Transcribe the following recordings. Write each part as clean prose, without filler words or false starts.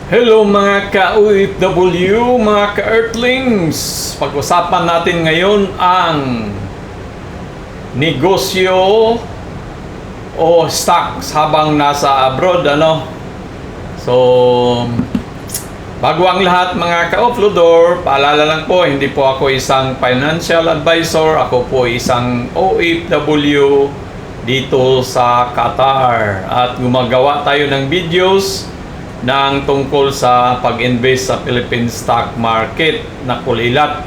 Hello mga ka-OFW, mga ka-Earthlings! Pag-usapan natin ngayon ang negosyo o stocks habang nasa abroad, So, bago ang lahat mga ka-offloader, paalala lang po, hindi po ako isang financial advisor, ako po isang OFW dito sa Qatar. At gumagawa tayo ng videos ng tungkol sa pag-invest sa Philippine stock market na kulilat.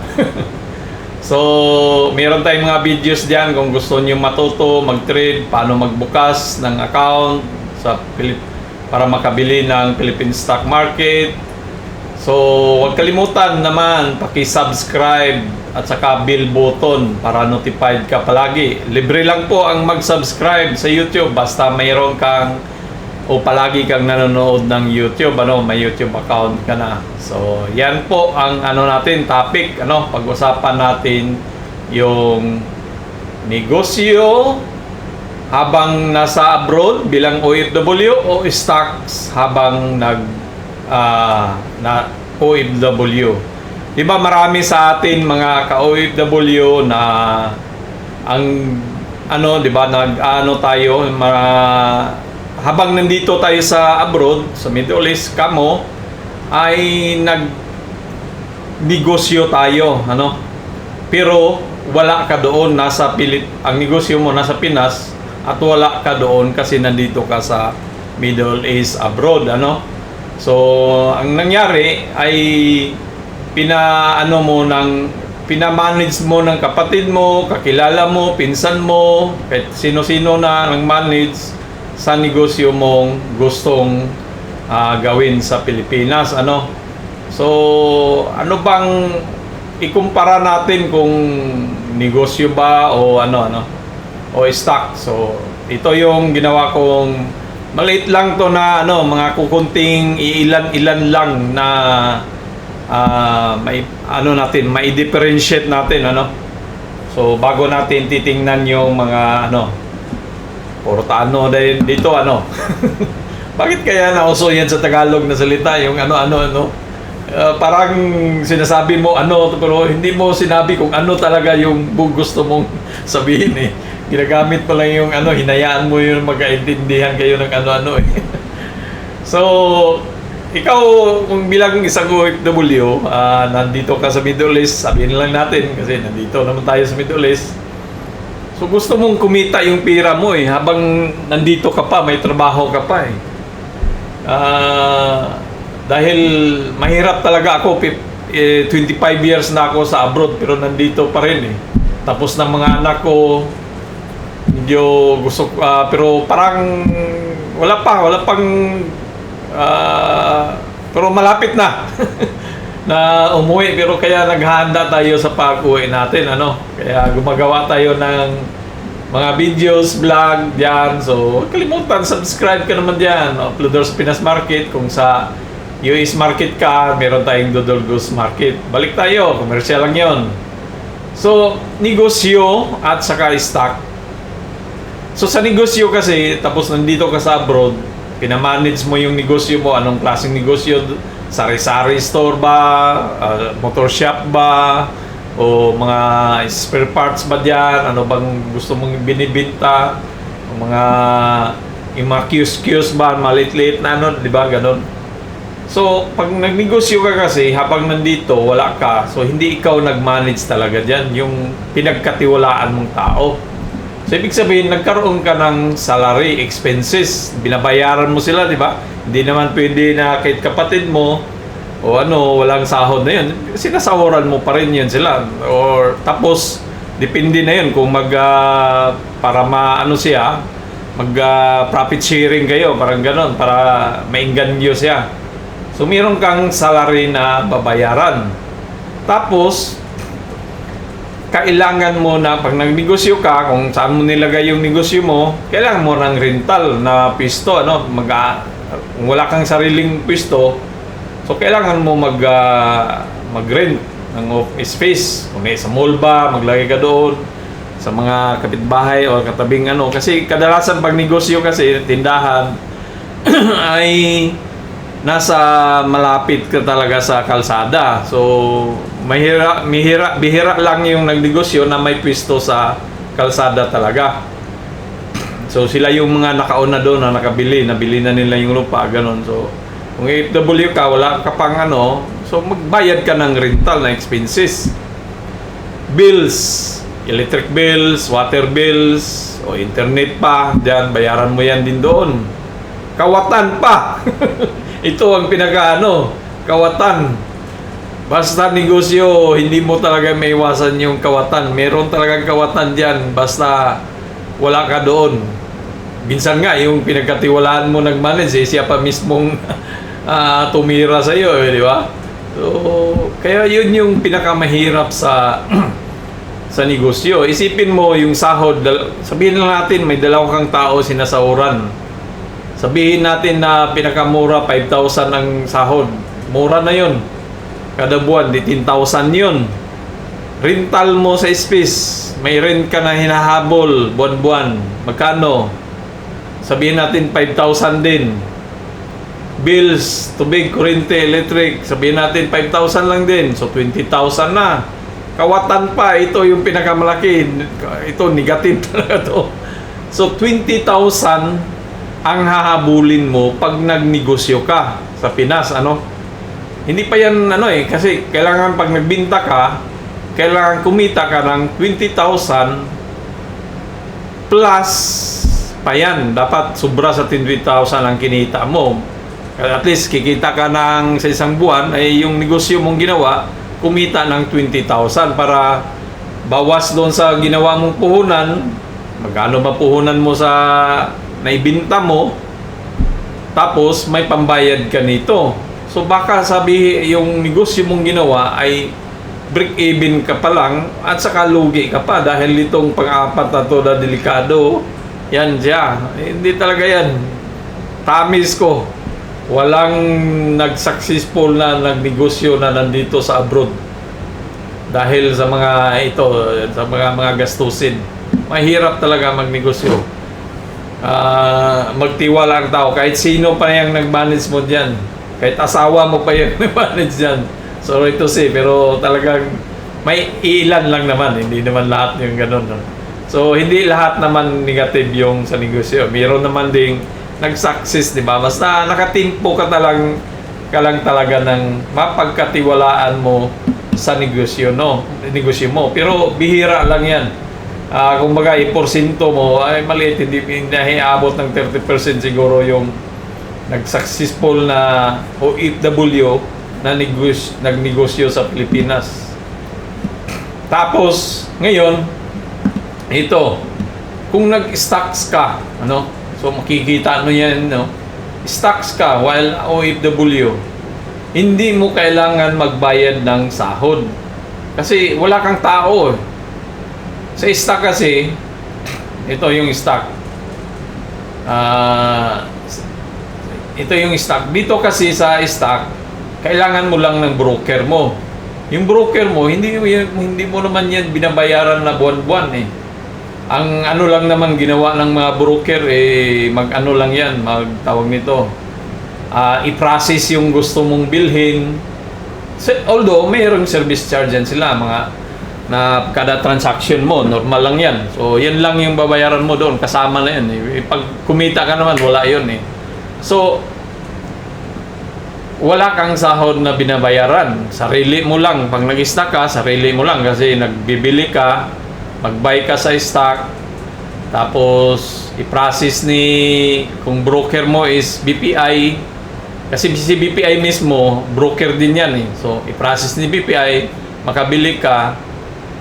So, meron tayong mga videos diyan kung gusto niyo matuto, mag-trade, paano magbukas ng account sa para makabili ng Philippine stock market. So, huwag kalimutan naman paki-subscribe at saka bell button para notified ka palagi. Libre lang po ang mag-subscribe sa YouTube basta mayroon kang o palagi kang nanonood ng YouTube, may YouTube account ka na. So, yan po ang natin topic, pag-usapan natin yung negosyo habang nasa abroad bilang OFW o stocks habang na OFW. Diba marami sa atin mga ka-OFW na ang diba tayo habang nandito tayo sa abroad, sa Middle East, ay nag-negosyo tayo, Pero wala ka doon, ang negosyo mo nasa Pinas at wala ka doon kasi nandito ka sa Middle East abroad, So, ang nangyari ay pinamanage mo ng kapatid mo, kakilala mo, pinsan mo, kahit sino-sino na nang manage sa negosyo mong gustong gawin sa Pilipinas, So, ano bang ikumpara natin kung negosyo ba o o stock? So, ito yung ginawa kong maliit lang to na mga kukunting ilan-ilan lang na mai-differentiate natin, So, bago natin titingnan yung mga puro dahil dito bakit kaya nauso yan sa Tagalog na salita yung parang sinasabi mo pero hindi mo sinabi kung talaga yung gusto mong sabihin ginagamit mo lang yung hinayaan mo yung magkaintindihan kayo ng So ikaw kung bilang isang OFW nandito ka sa Middle East, sabihin lang natin kasi nandito naman tayo sa Middle East. So gusto mong kumita yung pira mo habang nandito ka pa, may trabaho ka pa dahil mahirap talaga ako, 25 years na ako sa abroad pero nandito pa rin Tapos ng mga anak ko, medyo gusto, pero parang wala pang, pero malapit na. na umuwi pero kaya naghahanda tayo sa pag-uwi natin kaya gumagawa tayo ng mga videos, vlog diyan. So kalimutan subscribe ka naman diyan, Uploaders Pinas Market. Kung sa US Market ka, meron tayong Dodol Goose Market. Balik tayo, commercial lang yon. So negosyo at saka stock. So sa negosyo kasi tapos nandito ka sa abroad, pinamanage mo yung negosyo mo. Anong klaseng negosyo? Sari-sari store ba? Motor shop ba? O mga spare parts ba diyan? Ano bang gusto mong binibenta? O yung mga kiosk ba? Malit-lit na di ba? Ganon. So, pag nagnegosyo ka kasi, habang nandito, wala ka. So, hindi ikaw nag-manage talaga diyan. Yung pinagkatiwalaan mong tao. So, ibig sabihin, nagkaroon ka ng salary, expenses. Binabayaran mo sila, di ba? Hindi naman pwede na kahit kapatid mo o walang sahod na yun. Sinasahuran mo pa rin yun sila. Or tapos, depende na yun kung para profit sharing kayo. Parang ganon, para mainganyo siya. So, mayroon kang salary na babayaran. Tapos, kailangan mo na pag nagnegosyo ka, kung saan mo nilagay yung negosyo mo, kailangan mo ng rental na pisto, kung wala kang sariling pisto, so kailangan mo mag-rent ng office space. Kung may sa mall ba, maglagay ka doon sa mga kapitbahay o katabing kasi kadalasan pag negosyo kasi tindahan ay nasa malapit ka talaga sa kalsada. So, bihira lang yung nagnegosyo na may pwesto sa kalsada talaga. So, sila yung mga nakauna doon na nabili na nila yung lupa, ganun. So, kung OFW ka, wala ka pang ano, so magbayad ka ng rental na expenses. Bills, electric bills, water bills, o internet pa, dyan, bayaran mo yan din doon. Kawatan pa! Ito ang kawatan. Basta negosyo, hindi mo talaga may iwasan yung kawatan. Meron talagang kawatan dyan, basta wala ka doon. Minsan nga, yung pinagkatiwalaan mo nag-manage, siya pa mismong tumira sa iyo, di ba? So, kaya yun yung pinakamahirap sa sa negosyo. Isipin mo yung sahod, sabihin lang natin may dalawang kang tao sinasahuran. Sabihin natin na pinakamura 5,000 ang sahod. Mura na yun. Kada buwan, di 10,000 yun. Rental mo sa space, may rent ka na hinahabol buwan-buwan. Magkano? Sabihin natin 5,000 din. Bills, tubig, kuryente, electric, sabihin natin 5,000 lang din. So 20,000 na. Kawatan pa, ito yung pinakamalaki. Ito, negative talaga to. So 20,000 ang hahabulin mo pag nagnegosyo ka sa Pinas, Hindi pa yan, kasi kailangan pag nagbinta ka, kailangan kumita ka ng 20,000 plus pa yan. Dapat sobra sa 20,000 ang kinita mo. At least, kikita ka ng sa isang buwan, ay yung negosyo mong ginawa, kumita ng 20,000 para bawas doon sa ginawa mong puhunan. Magkano ba puhunan mo sa naibinta mo, tapos may pambayad ka nito. So baka sabi yung negosyo mong ginawa ay break-even ka pa lang at saka lugi ka pa dahil itong pang-apat na to na delikado, yan siya. Hindi talaga yan. Tamis ko. Walang nag-successful na nagnegosyo na nandito sa abroad. Dahil sa mga ito, sa mga gastusin. Mahirap talaga magnegosyo. Magtiwala ang tao kahit sino pa yung nag-manage mo dyan, kahit asawa mo pa yung nag-manage dyan, sorry to say, pero talagang may ilan lang naman, hindi naman lahat yung ganun, So hindi lahat naman negative yung sa negosyo, mayroon naman ding nag-success, di ba? Basta nakatimpo ka lang talaga ng mapagkatiwalaan mo sa negosyo mo, pero bihira lang yan. Kumbaga, porsyento mo ay maliit, hindi aabot ng 30% siguro yung nag-successful na OFW na nagnegosyo sa Pilipinas. Tapos, ngayon, ito, kung nag-stocks ka, so makikita yan, stocks ka while OFW, hindi mo kailangan magbayad ng sahod. Kasi wala kang tao. Sa stock kasi, ito yung stock. Ito yung stock. Dito kasi sa stock, kailangan mo lang ng broker mo. Yung broker mo, hindi mo naman yan binabayaran na buwan-buwan eh. Ang lang naman ginawa ng mga broker mag-ano lang yan, magtawag nito. I-process yung gusto mong bilhin. Although mayroong service charge yan sila, na kada transaction mo, normal lang yan. So, yan lang yung babayaran mo doon, kasama na yan. Pag kumita ka naman, wala yun eh. So, wala kang sahod na binabayaran. Sarili mo lang. Pag nag-stock ka, sarili mo lang. Kasi nagbibili ka, mag-buy ka sa stock, tapos i-process kung broker mo is BPI, kasi si BPI mismo, broker din yan eh. So, i-process ni BPI, makabili ka,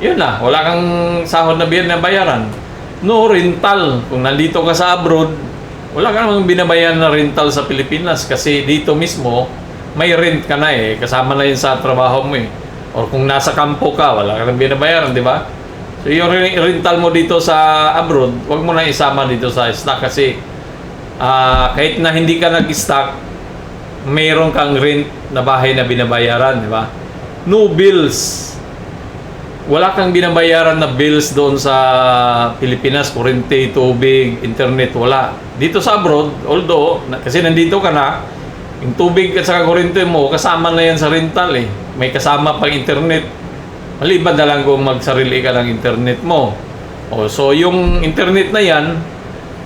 yun na, wala kang sahod na binabayaran. No rental. Kung nandito ka sa abroad, wala ka namang binabayaran na rental sa Pilipinas kasi dito mismo, may rent ka na eh. Kasama na yun sa trabaho mo eh. Or kung nasa kampo ka, wala ka nang binabayaran, di ba? So yung rental mo dito sa abroad, wag mo na isama dito sa stock kasi kahit na hindi ka nag-stock, mayroon kang rent na bahay na binabayaran, di ba? No bills. Wala kang binabayaran na bills doon sa Pilipinas, kuryente, tubig, internet, wala. Dito sa abroad, although, kasi nandito ka na, Yung tubig at saka kuryente mo, kasama na yan sa rental eh. May kasama pang internet. Maliban na lang kung magsarili ka ng internet mo. O, so yung internet na yan,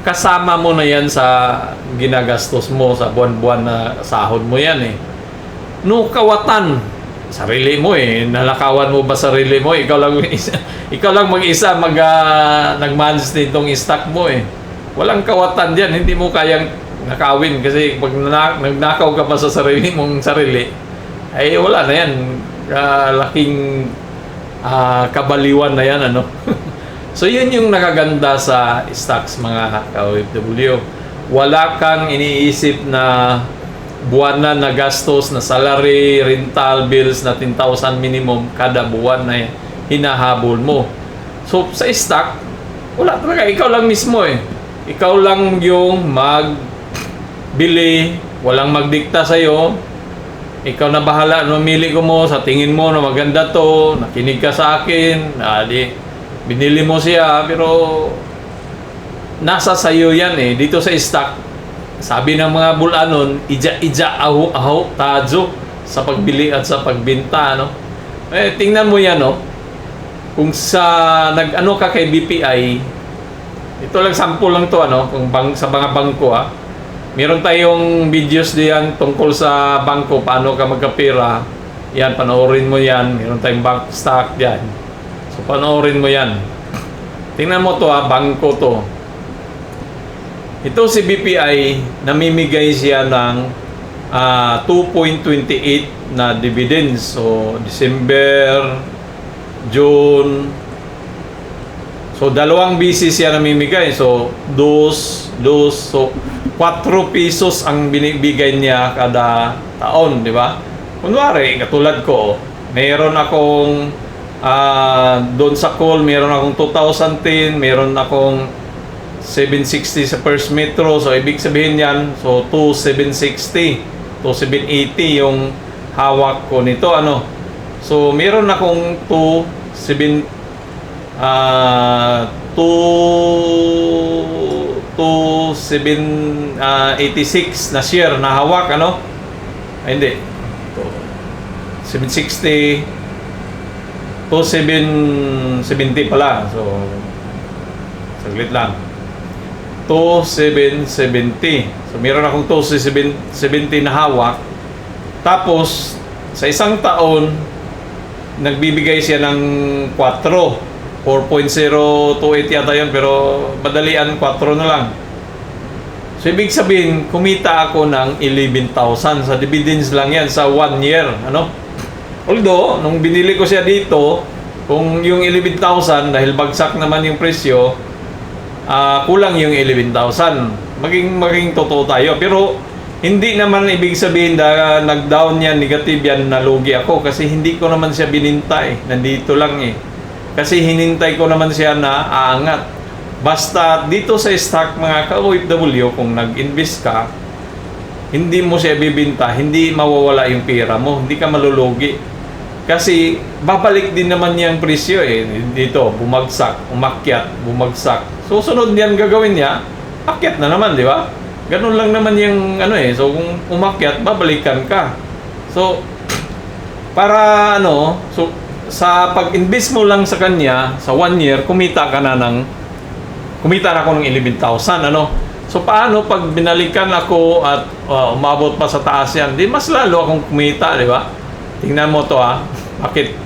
kasama mo na yan sa ginagastos mo sa buwan-buwan na sahod mo yan eh. No kawatan, sarili mo eh. Nalakawan mo ba sarili mo? Ikaw lang mag-isa nag-manage nitong stock mo eh. Walang kawatan diyan, hindi mo kayang nakawin kasi pag nagnakaw ka pa sa sarili mong sarili ay wala na yan. Laking kabaliwan na yan ano. So yun yung nakaganda sa stocks mga ka-OFW. Wala kang iniisip na buwanan na gastos na salary, rental bills na 10,000 minimum kada buwan na hinahabol mo. So sa stock, wala talaga, ikaw lang mismo eh. Ikaw lang yung magbili, walang magdikta sa'yo. Ikaw na bahala, mamili ko mo, sa tingin mo na maganda to, nakinig ka sa akin, binili mo siya, pero nasa sayo yan eh. Dito sa stock, sabi ng mga bulanon, ija aho tajo sa pagbili at sa pagbenta, no? Tingnan mo yan, no? Kung nag-ano ka kay BPI, ito lang sample lang to, ano? Kung sa mga bangko, meron tayong videos diyan tungkol sa bangko, paano ka magkapira. Yan, panoorin mo yan. Meron tayong bank stock diyan. So, panoorin mo yan. Tingnan mo to, bangko to. Ito si BPI, namimigay siya ng 2.28 na dividends. So, December, June. So, 2 beses siya namimigay. So, 2. So, 4 pesos ang binibigay niya kada taon, di ba? Kunwari, katulad ko, meron akong doon sa call, meron akong 2010, meron akong 760 sa First Metro. So, ibig sabihin yan, so 2,760, 2,780 yung hawak ko nito, ano. So, meron akong 2,786 na share na hawak, ano. Ay, hindi. 760, 2,770 pala. So, saglit lang. 2,770. So, meron akong 2,770 na hawak. Tapos, sa isang taon, nagbibigay siya ng 4. 4.028 yata yun, pero madalian 4 na lang. So, ibig sabihin, kumita ako ng 11,000 sa dividends lang yan sa 1 year. Ano? Although, nung binili ko siya dito, kung yung 11,000, dahil bagsak naman yung presyo, kulang yung 11,000. Maging totoo tayo. Pero, hindi naman ibig sabihin na nag-down yan, negative yan, nalugi ako. Kasi hindi ko naman siya bininta eh. Nandito lang eh. Kasi hinintay ko naman siya na aangat. Basta dito sa stock mga ka-OFW, kung nag-invest ka, hindi mo siya bibinta, hindi mawawala yung pera mo, hindi ka malulugi. Kasi babalik din naman yung presyo eh. Dito, bumagsak, umakyat, bumagsak. Susunod niyan gagawin niya, akyat na naman, di ba? Ganun lang naman yung ano eh. So kung umakyat, babalikan ka. So, para ano, so sa pag-invest mo lang sa kanya, sa 1 year, kumita na ako ng 11,000, ano? So, paano pag binalikan ako at umabot pa sa taas yan, di mas lalo akong kumita, di ba? Tingnan mo to Bakit?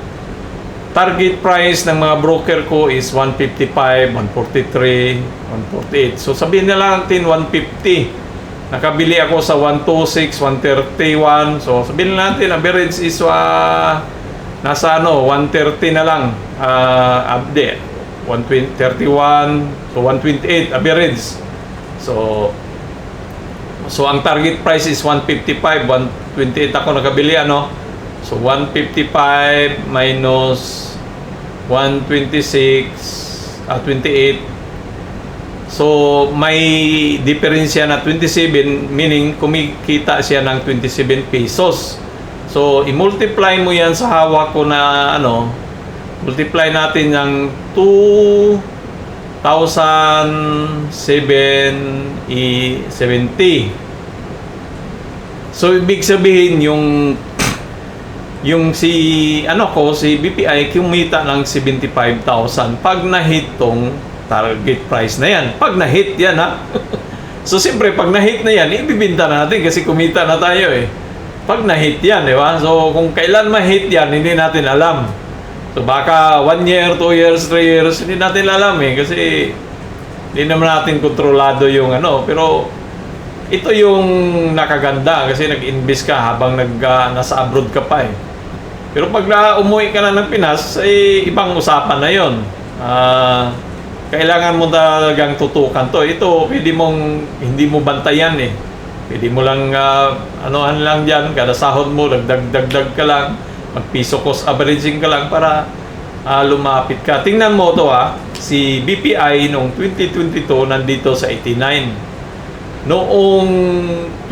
Target price ng mga broker ko is 155, 143, 148. So, sabihin na lang natin 150. Nakabili ako sa 126, 131. So, sabihin na natin, average is nasa 130 na lang. Update. 131, so 128 average. So ang target price is 155, 128 ako nakabili, ano. So 155 minus 126 28. So may diferensya na 27, meaning kumikita siya ng 27 pesos. So i-multiply mo yan sa hawak ko na multiply natin ng 2,770. So ibig sabihin yung si si BPI kumita ng 75,000 pag na-hit tong target price na yan. Pag na-hit yan ha. So siyempre pag na-hit na yan, ibibenta natin kasi kumita na tayo eh. Pag na-hit yan, di ba? So kung kailan ma-hit yan, hindi natin alam. So baka 1 year, 2 years, 3 years, hindi natin alam eh kasi hindi naman natin kontrolado yung pero ito yung nakaganda kasi nag-invest ka habang nasa abroad ka pa eh. Pero pag umuwi ka na ng Pinas, ibang usapan na yon. Kailangan mo talagang tutukan to. Ito, pwede mong hindi mo bantayan eh. Pwede mo lang, anuhan lang dyan, kada sahod mo, dagdag ka lang, mag-piso cost averaging ka lang para lumapit ka. Tingnan mo to si BPI noong 2022 nandito sa 89. Noong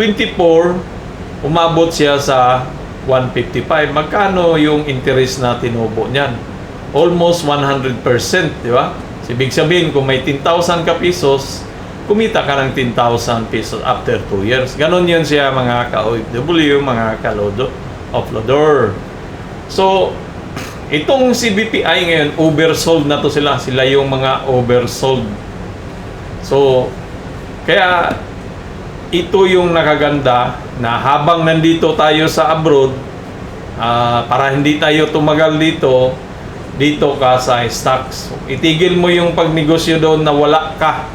24, umabot siya sa 155. Magkano yung interest na tinubo niyan? Almost 100%, di ba? Ibig sabihin, kung may 10,000 ka pesos, kumita ka ng 10,000 pesos after 2 years. Ganon yun siya mga ka-OFW, mga ka-lodo, offloader. So, itong si BPI ngayon, oversold na to sila. Sila yung mga oversold. So, kaya ito yung nakaganda na habang nandito tayo sa abroad, para hindi tayo tumagal dito ka sa stocks. Itigil mo yung pagnegosyo doon na wala ka.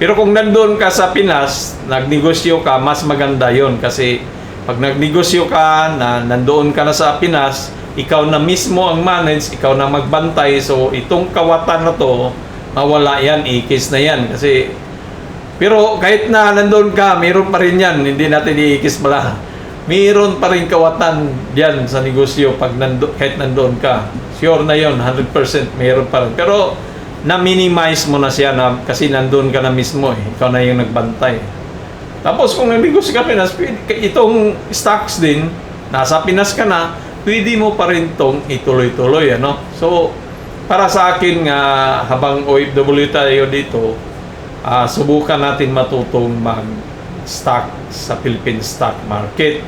Pero kung nandun ka sa Pinas, nagnegosyo ka, mas maganda yon kasi pag nagnegosyo ka na nandoon ka na sa Pinas, ikaw na mismo ang manage, ikaw na magbantay. So itong kawatan na to, mawala yan, ikis na yan kasi pero kahit na nandoon ka, mayroon pa rin yan. Hindi natin iikis pala. Mayroon pa rin kawatan diyan sa negosyo pag kahit nandoon ka. Sure na yon 100% mayroon pa rin. Pero na-minimize mo na siya kasi nandoon ka na mismo eh. Ikaw na yung nagbantay. Tapos kung nagnegosyo ka Pinas, itong stocks din, nasa Pinas ka na, pwede mo pa rin itong ituloy-tuloy. So, para sa akin nga, habang OFW tayo dito, subukan natin matutong mag-stock sa Philippine stock market.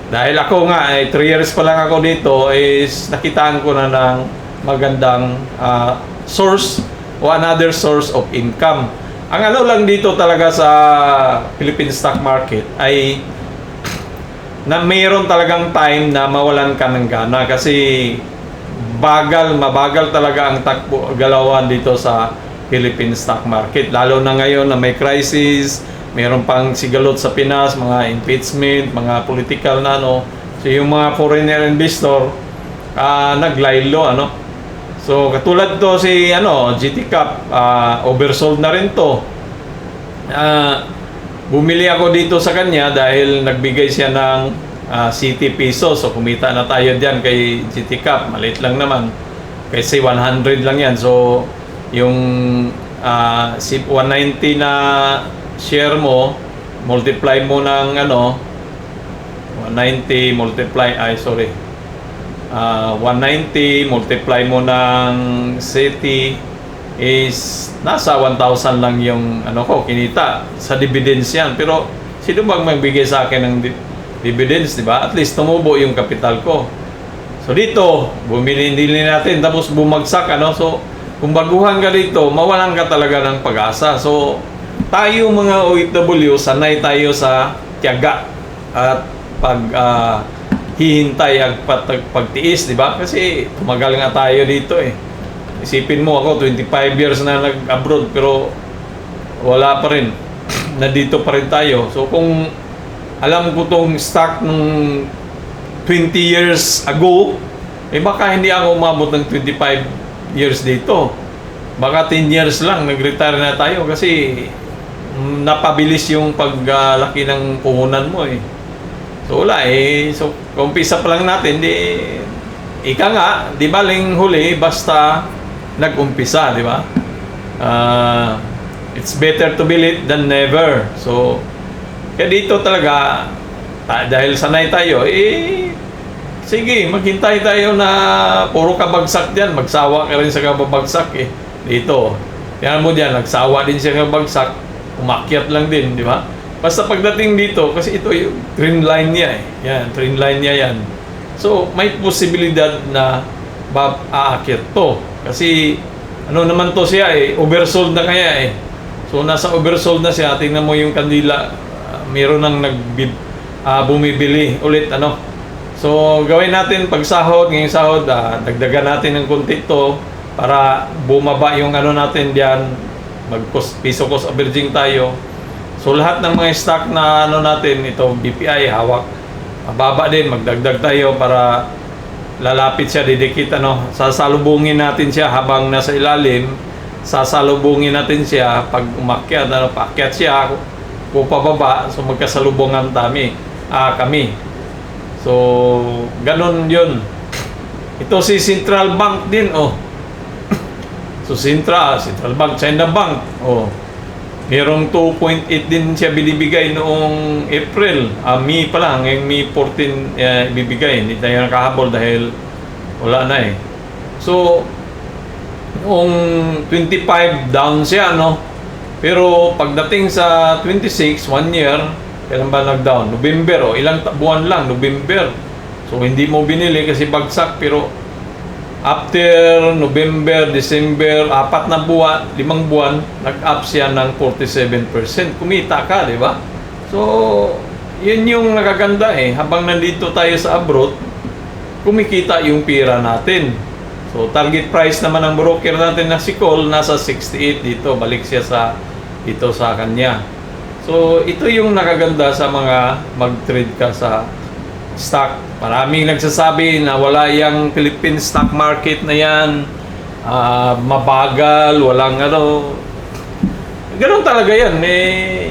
Dahil ako nga, 3 years pa lang ako dito, is nakitaan ko na ng magandang source o another source of income. Ang lang dito talaga sa Philippine stock market ay na mayroon talagang time na mawalan ka ng gana kasi mabagal talaga ang galawan dito sa Philippine stock market. Lalo na ngayon na may crisis, mayroon pang sigalot sa Pinas, mga impeachment, mga political na So yung mga foreigner investor, naglaylo, So katulad to si GT Cap, oversold na rin to. Bumili ako dito sa kanya dahil nagbigay siya ng CT pesos. So kumita na tayo diyan kay GT Cap. Maliit lang naman. Kasi 100 lang yan. So yung 190 na share mo, multiply mo ng 190 multiply 190 multiply mo ng city is nasa 1,000 lang yung kinita sa dividends yan. Pero sino bang magbigay sa akin ng dividends, di ba? At least tumubo yung kapital ko. So dito, bumili natin tapos bumagsak So kung baguhan ka dito, mawalan ka talaga ng pag-asa. So, tayo mga OFW, sanay tayo sa tiyaga at hihintay at pagtiis, di ba? Kasi tumagal nga tayo dito eh. Isipin mo ako, 25 years na nag-abroad pero wala pa rin. Nandito pa rin tayo. So, kung alam ko tong stock nung 20 years ago, baka hindi ako umabot ng 25 years dito. Baka 10 years lang nag-retire na tayo kasi napabilis yung paglaki ng puhunan mo eh. So wala eh. So umpisa pa lang natin ika nga, di baling huli basta nag-umpisa, di ba? It's better to be late than never. So kaya dito talaga dahil sanay tayo sige, maghintay tayo na puro kabagsak diyan. Magsawa ka rin sa kababagsak eh. Dito. Yan mo diyan, nagsawa din siya kabagsak. Umakyat lang din, di ba? Basta pagdating dito, kasi ito yung trend line niya eh. Yan, trend line niya yan. So, may posibilidad na aakyat to. Kasi, ano naman to siya eh, oversold na kaya eh. So, nasa oversold na siya. Tingnan mo yung kandila, mayroon nang bumibili ulit, ano. So, gawin natin pag sahod, ngayong sahod, dagdagan natin ng konti to para bumaba yung ano natin diyan, piso cost averaging tayo. So lahat ng mga stock na ano natin, ito BPI hawak, mababa din, magdagdag tayo para lalapit siya, didikit ano, sasalubungin natin siya habang nasa ilalim, sasalubungin natin siya pag umakyat, ano, paakyat siya, kung pababa, so magkasalubungan kami. So ganun yun. Ito si Central Bank din, oh. So Central Bank, China Bank, oh. Merong 2.8 din siya binibigay noong April. May pa lang, ngayong May 14 ibibigay. Hindi tayo nakahabol dahil wala na eh. So, noong 25 down siya, no? Pero pagdating sa 26, 1 year, kailan ba nag-down? November, ilang buwan lang, November. So, hindi mo binili kasi bagsak, pero after November, December, 4 na buwan, 5 buwan, nag-up siya ng 47%. Kumita ka, di ba? So, yun yung nakaganda eh. Habang nandito tayo sa abroad, kumikita yung pira natin. So, target price naman ng broker natin na si Cole, nasa 68 dito. Balik siya dito sa kanya. So, ito yung nakaganda sa mga mag-trade ka sa stock. Maraming nagsasabi na wala yung Philippine stock market na yan, mabagal, walang ano. Ganun talaga yan.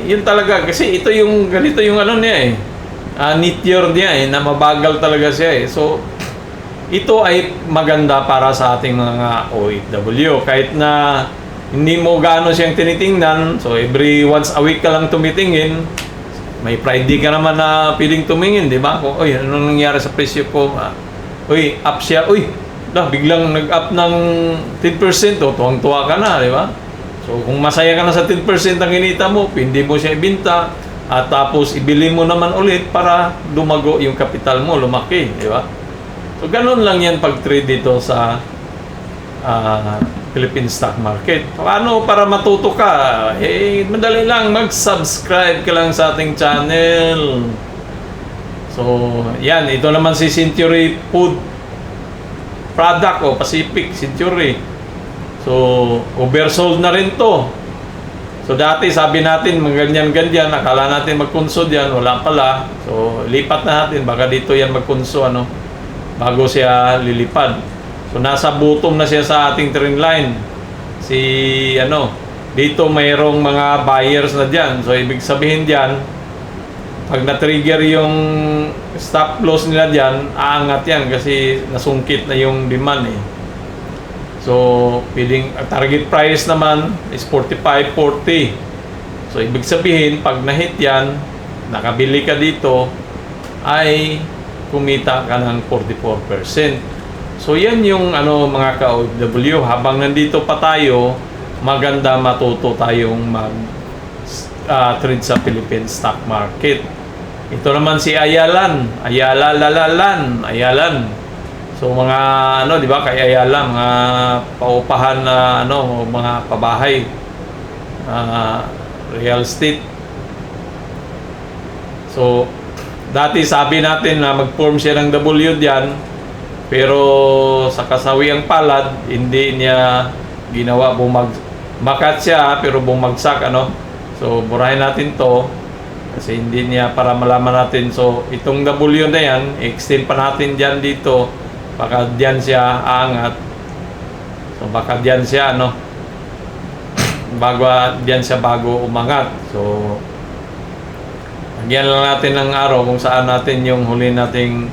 Yun talaga. Kasi ito yung, ganito yung ano niya eh. Nature niya eh, na mabagal talaga siya eh. So, ito ay maganda para sa ating mga OFW. Kahit na hindi mo gaano siyang tinitingnan, so every once a week ka lang tumitingin, may Friday ka naman na piling tumingin, di ba? Kung, anong nangyari sa presyo ko? Up siya. Biglang nag-up ng 10%, tuwang-tuwa ka na, di ba? So, kung masaya ka na sa 10% ang kinita mo, hindi mo siya ibinta, at tapos ibili mo naman ulit para lumago yung kapital mo, lumaki, di ba? So, ganun lang yan pag-trade dito sa Philippine stock market. Paano para matuto ka? Madali lang, mag-subscribe ka lang sa ating channel. So, yan, ito naman si Century Food Product o Pacific Century. So, oversold na rin to. So, dati sabi natin, ganyan-ganyan, akala natin mag-consod yan, wala pala. So, lipat na natin, baka dito yan mag-consod, ano, bago siya lilipad. So, nasa bottom na siya sa ating trend line. Dito mayroong mga buyers na dyan. So, ibig sabihin dyan, pag na-trigger yung stop loss nila dyan, aangat yan kasi nasungkit na yung demand eh. So, target price naman is 45.40. So, ibig sabihin, pag na-hit yan, nakabili ka dito, ay kumita ka ng 44%. So yan yung mga ka-OFW, habang nandito pa tayo, maganda matuto tayong trade sa Philippine stock market. Ito naman si Ayalan. So mga di ba, kay Ayala, mga paupahan na mga pabahay, real estate. So dati sabi natin na mag-form siya ng W diyan. Pero sa kasawiang palad, hindi niya ginawa, makat siya pero bumagsak So burahin natin to kasi hindi niya, para malaman natin. So itong W na yan, extend pa natin diyan dito, baka diyan siya aangat. So baka diyan siya bago umangat. So lagyan lang natin ng araw kung saan natin yung huli nating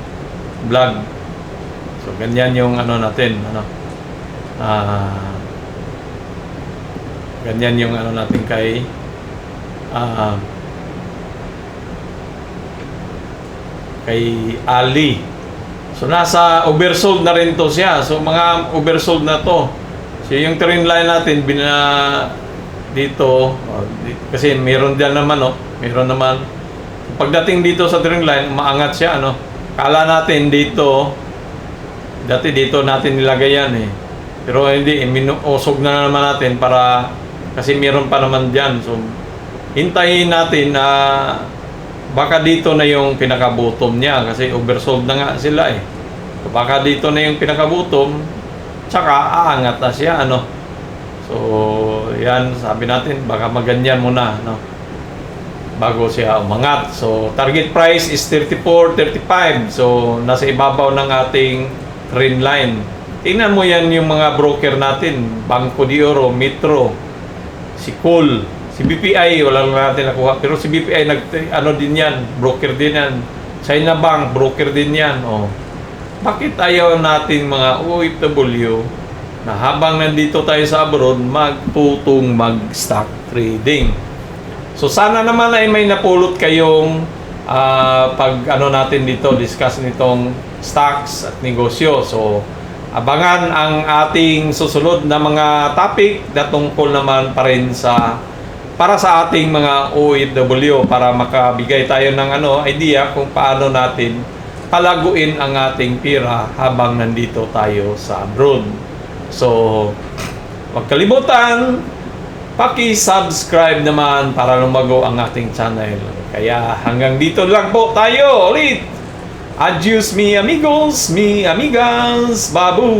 vlog. So, ganyan yung natin, ganyan yung natin kay Ali. So, nasa oversold na rin to siya. So, mga oversold na to. So, yung trend line natin, dito, kasi meron dyan naman, Meron naman. Pagdating dito sa Dreamline, umaangat siya, ano. Kala natin dito, dati dito natin nilagay yan eh. Pero hindi, usog na naman natin para, kasi meron pa naman dyan. So, hintayin natin na baka dito na yung pinakabutom niya kasi oversold na nga sila eh. So, baka dito na yung pinakabutom, tsaka aangat na siya, ano. So, yan, sabi natin, baka maganyan muna, no, bago siya umangat. So, target price is 34.35. So, nasa ibabaw ng ating trend line. Tingnan mo yan yung mga broker natin, Banco de Oro, Metro, si Cool, si BPI, wala lang natin nakuha. Pero si BPI, ano din yan, broker din yan. China Bank, broker din yan. Oh. Bakit ayaw natin mga OFW na habang nandito tayo sa abroad, magtutong mag-stock trading? So sana naman ay may napulot kayong pag ano natin dito, discuss nitong stocks at negosyo. So abangan ang ating susunod na mga topic na tungkol naman pa rin sa para sa ating mga OFW para makabigay tayo ng idea kung paano natin palaguin ang ating pera habang nandito tayo sa abroad. So, huwag kalimutan, paki-subscribe naman para lumago ang ating channel. Kaya hanggang dito lang po tayo ulit. Adios mi amigos, mi amigas, babu!